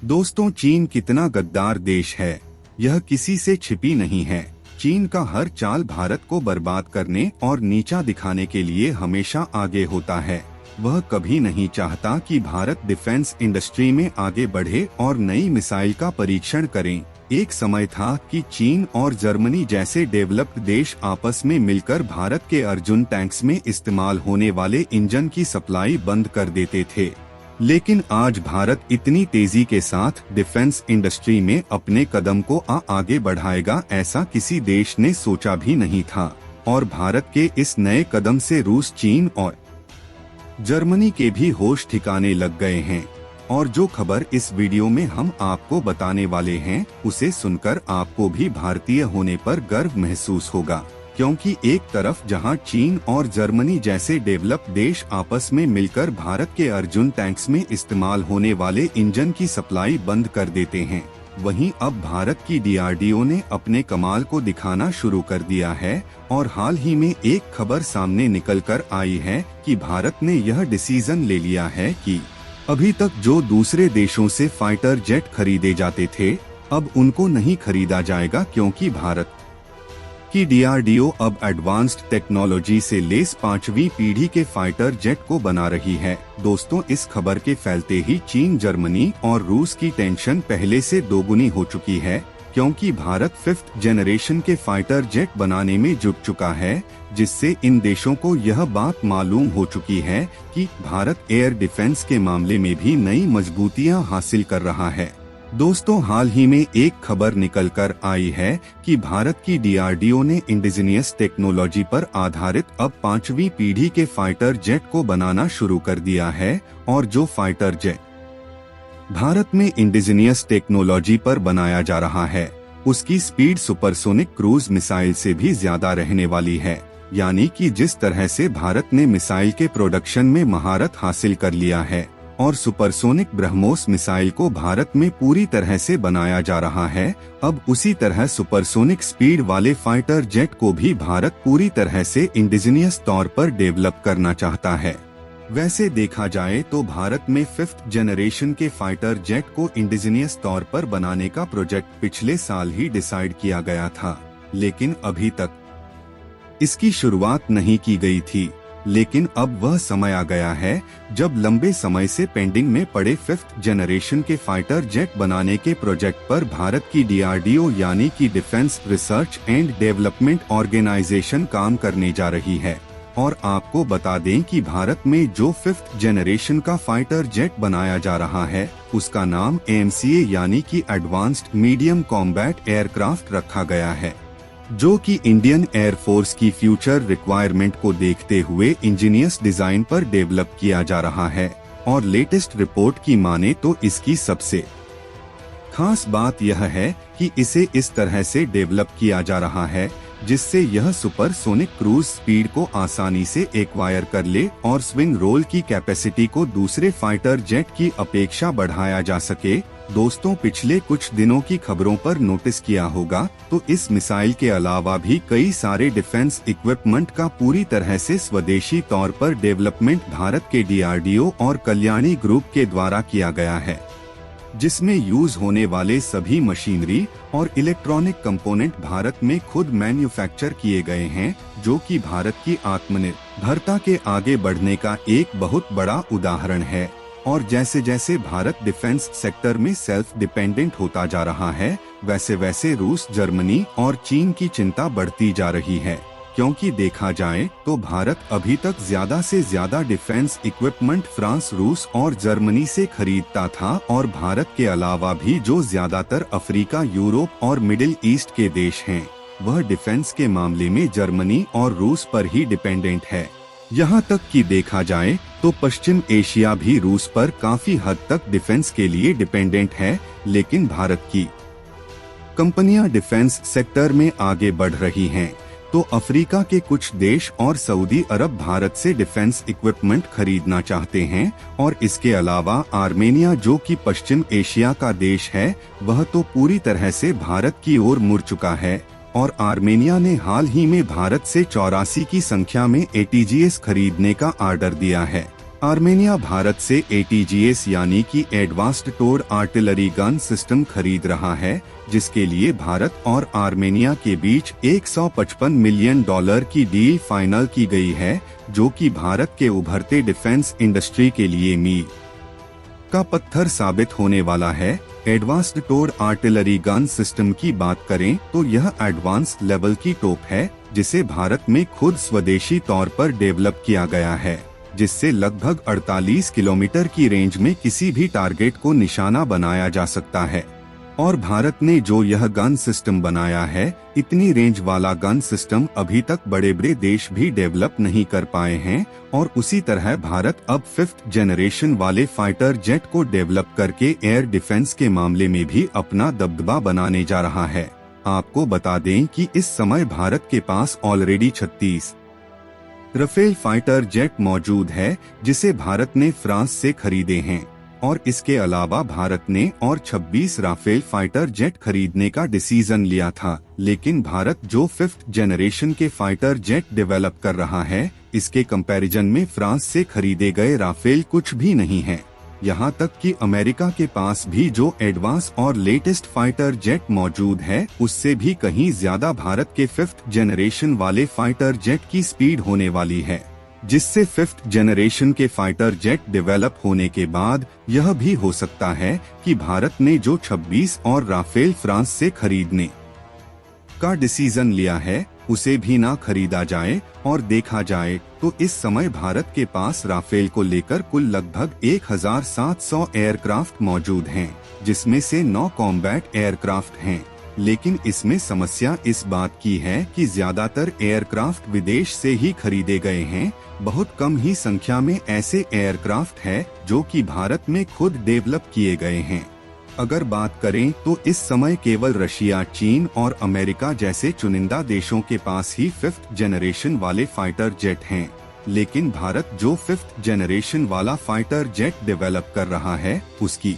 दोस्तों, चीन कितना गद्दार देश है, यह किसी से छिपी नहीं है। चीन का हर चाल भारत को बर्बाद करने और नीचा दिखाने के लिए हमेशा आगे होता है। वह कभी नहीं चाहता कि भारत डिफेंस इंडस्ट्री में आगे बढ़े और नई मिसाइल का परीक्षण करें। एक समय था कि चीन और जर्मनी जैसे डेवलप्ड देश आपस में मिलकर भारत के अर्जुन टैंक्स में इस्तेमाल होने वाले इंजन की सप्लाई बंद कर देते थे। लेकिन आज भारत इतनी तेजी के साथ डिफेंस इंडस्ट्री में अपने कदम को आगे बढ़ाएगा, ऐसा किसी देश ने सोचा भी नहीं था। और भारत के इस नए कदम से रूस, चीन और जर्मनी के भी होश ठिकाने लग गए हैं। और जो खबर इस वीडियो में हम आपको बताने वाले हैं, उसे सुनकर आपको भी भारतीय होने पर गर्व महसूस होगा। क्योंकि एक तरफ जहां चीन और जर्मनी जैसे डेवलप्ड देश आपस में मिलकर भारत के अर्जुन टैंक्स में इस्तेमाल होने वाले इंजन की सप्लाई बंद कर देते हैं, वहीं अब भारत की DRDO ने अपने कमाल को दिखाना शुरू कर दिया है। और हाल ही में एक खबर सामने निकल कर आई है कि भारत ने यह डिसीजन ले लिया है कि अभी तक जो दूसरे देशों से फाइटर जेट खरीदे जाते थे, अब उनको नहीं खरीदा जाएगा, क्योंकि भारत की DRDO अब एडवांस्ड टेक्नोलॉजी से लेस 5वीं पीढ़ी के फाइटर जेट को बना रही है। दोस्तों, इस खबर के फैलते ही चीन, जर्मनी और रूस की टेंशन पहले से दोगुनी हो चुकी है, क्योंकि भारत 5th जनरेशन के फाइटर जेट बनाने में जुट चुका है, जिससे इन देशों को यह बात मालूम हो चुकी है कि भारत एयर डिफेंस के मामले में भी नई मजबूतियां हासिल कर रहा है। दोस्तों, हाल ही में एक खबर निकल कर आई है कि भारत की DRDO ने इंडिजिनियस टेक्नोलॉजी पर आधारित अब 5वीं पीढ़ी के फाइटर जेट को बनाना शुरू कर दिया है। और जो फाइटर जेट भारत में इंडिजिनियस टेक्नोलॉजी पर बनाया जा रहा है, उसकी स्पीड सुपरसोनिक क्रूज मिसाइल से भी ज्यादा रहने वाली है। यानी कि जिस तरह से भारत ने मिसाइल के प्रोडक्शन में महारत हासिल कर लिया है और सुपरसोनिक ब्रह्मोस मिसाइल को भारत में पूरी तरह से बनाया जा रहा है, अब उसी तरह सुपरसोनिक स्पीड वाले फाइटर जेट को भी भारत पूरी तरह से इंडिजिनियस तौर पर डेवलप करना चाहता है। वैसे देखा जाए तो भारत में 5th जनरेशन के फाइटर जेट को इंडिजिनियस तौर पर बनाने का प्रोजेक्ट पिछले साल ही डिसाइड किया गया था, लेकिन अभी तक इसकी शुरुआत नहीं की गई थी। लेकिन अब वह समय आ गया है जब लंबे समय से पेंडिंग में पड़े 5th जनरेशन के फाइटर जेट बनाने के प्रोजेक्ट पर भारत की DRDO यानी कि defence research and development organisation काम करने जा रही है। और आपको बता दें कि भारत में जो 5th जनरेशन का फाइटर जेट बनाया जा रहा है, उसका नाम AMCA यानी कि एडवांस्ड मीडियम कॉम्बैट एयरक्राफ्ट रखा गया है, जो कि इंडियन एयरफोर्स की फ्यूचर रिक्वायरमेंट को देखते हुए इंजीनियस डिजाइन पर डेवलप किया जा रहा है। और लेटेस्ट रिपोर्ट की माने तो इसकी सबसे खास बात यह है कि इसे इस तरह से डेवलप किया जा रहा है जिससे यह सुपरसोनिक क्रूज स्पीड को आसानी से एक्वायर कर ले और स्विंग रोल की कैपेसिटी को दूसरे फाइटर जेट की अपेक्षा बढ़ाया जा सके। दोस्तों, पिछले कुछ दिनों की खबरों पर नोटिस किया होगा तो इस मिसाइल के अलावा भी कई सारे डिफेंस इक्विपमेंट का पूरी तरह से स्वदेशी तौर पर डेवलपमेंट भारत के DRDO और कल्याणी ग्रुप के द्वारा किया गया है, जिसमें यूज होने वाले सभी मशीनरी और इलेक्ट्रॉनिक कंपोनेंट भारत में खुद मैन्युफैक्चर किए गए हैं, जो कि भारत की आत्मनिर्भरता के आगे बढ़ने का एक बहुत बड़ा उदाहरण है। और जैसे जैसे भारत डिफेंस सेक्टर में सेल्फ डिपेंडेंट होता जा रहा है, वैसे वैसे रूस, जर्मनी और चीन की चिंता बढ़ती जा रही है। क्योंकि देखा जाए तो भारत अभी तक ज्यादा से ज्यादा डिफेंस इक्विपमेंट फ्रांस, रूस और जर्मनी से खरीदता था, और भारत के अलावा भी जो ज्यादातर अफ्रीका, यूरोप और मिडिल ईस्ट के देश हैं, वह डिफेंस के मामले में जर्मनी और रूस पर ही डिपेंडेंट है। यहाँ तक कि देखा जाए तो पश्चिम एशिया भी रूस पर काफी हद तक डिफेंस के लिए डिपेंडेंट है। लेकिन भारत की कंपनियां डिफेंस सेक्टर में आगे बढ़ रही हैं, तो अफ्रीका के कुछ देश और सऊदी अरब भारत से डिफेंस इक्विपमेंट खरीदना चाहते हैं। और इसके अलावा आर्मेनिया, जो कि पश्चिम एशिया का देश है, वह तो पूरी तरह से भारत की ओर मुड़ चुका है। और आर्मेनिया ने हाल ही में भारत से 84 की संख्या में ATGS खरीदने का ऑर्डर दिया है। आर्मेनिया भारत से ATGS यानी कि एडवांस्ड टोर आर्टिलरी गन सिस्टम खरीद रहा है, जिसके लिए भारत और आर्मेनिया के बीच $155 मिलियन की डील फाइनल की गई है, जो कि भारत के उभरते डिफेंस इंडस्ट्री के लिए मील का पत्थर साबित होने वाला है। एडवांस्ड टोर आर्टिलरी गन सिस्टम की बात करें तो यह एडवांस लेवल की तोप है, जिसे भारत में खुद स्वदेशी तौर पर डेवलप किया गया है, जिससे लगभग 48 किलोमीटर की रेंज में किसी भी टारगेट को निशाना बनाया जा सकता है। और भारत ने जो यह गन सिस्टम बनाया है, इतनी रेंज वाला गन सिस्टम अभी तक बड़े बड़े देश भी डेवलप नहीं कर पाए हैं। और उसी तरह भारत अब 5th जनरेशन वाले फाइटर जेट को डेवलप करके एयर डिफेंस के मामले में भी अपना दबदबा बनाने जा रहा है। आपको बता दें कि इस समय भारत के पास ऑलरेडी 36 राफेल फाइटर जेट मौजूद है, जिसे भारत ने फ्रांस से खरीदे हैं। और इसके अलावा भारत ने और 26 राफेल फाइटर जेट खरीदने का डिसीजन लिया था, लेकिन भारत जो 5th जनरेशन के फाइटर जेट डेवलप कर रहा है, इसके कंपैरिजन में फ्रांस से खरीदे गए राफेल कुछ भी नहीं है। यहाँ तक कि अमेरिका के पास भी जो एडवांस और लेटेस्ट फाइटर जेट मौजूद है, उससे भी कहीं ज्यादा भारत के 5th जनरेशन वाले फाइटर जेट की स्पीड होने वाली है, जिससे 5th जनरेशन के फाइटर जेट डेवलप होने के बाद यह भी हो सकता है कि भारत ने जो 26 और राफेल फ्रांस से खरीदने का डिसीजन लिया है, उसे भी ना खरीदा जाए। और देखा जाए तो इस समय भारत के पास राफेल को लेकर कुल लगभग 1700 एयरक्राफ्ट मौजूद हैं, जिसमें से 9 कॉम्बैट एयरक्राफ्ट हैं। लेकिन इसमें समस्या इस बात की है कि ज्यादातर एयरक्राफ्ट विदेश से ही खरीदे गए हैं। बहुत कम ही संख्या में ऐसे एयरक्राफ्ट है जो कि भारत में खुद डेवलप किए गए हैं। अगर बात करें तो इस समय केवल रशिया, चीन और अमेरिका जैसे चुनिंदा देशों के पास ही 5th जनरेशन वाले फाइटर जेट हैं। लेकिन भारत जो 5th जनरेशन वाला फाइटर जेट डेवलप कर रहा है, उसकी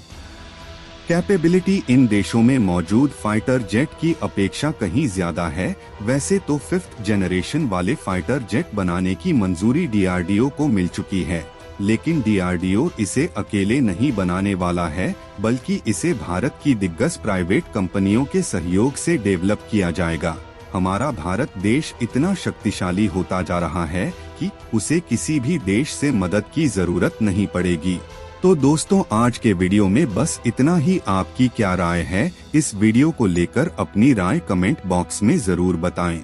कैपेबिलिटी इन देशों में मौजूद फाइटर जेट की अपेक्षा कहीं ज्यादा है। वैसे तो 5th जनरेशन वाले फाइटर जेट बनाने की मंजूरी DRDO को मिल चुकी है, लेकिन DRDO इसे अकेले नहीं बनाने वाला है, बल्कि इसे भारत की दिग्गज प्राइवेट कंपनियों के सहयोग से डेवलप किया जाएगा। हमारा भारत देश इतना शक्तिशाली होता जा रहा है कि उसे किसी भी देश से मदद की जरूरत नहीं पड़ेगी। तो दोस्तों, आज के वीडियो में बस इतना ही। आपकी क्या राय है इस वीडियो को लेकर? अपनी राय कमेंट बॉक्स में जरूर बताएं।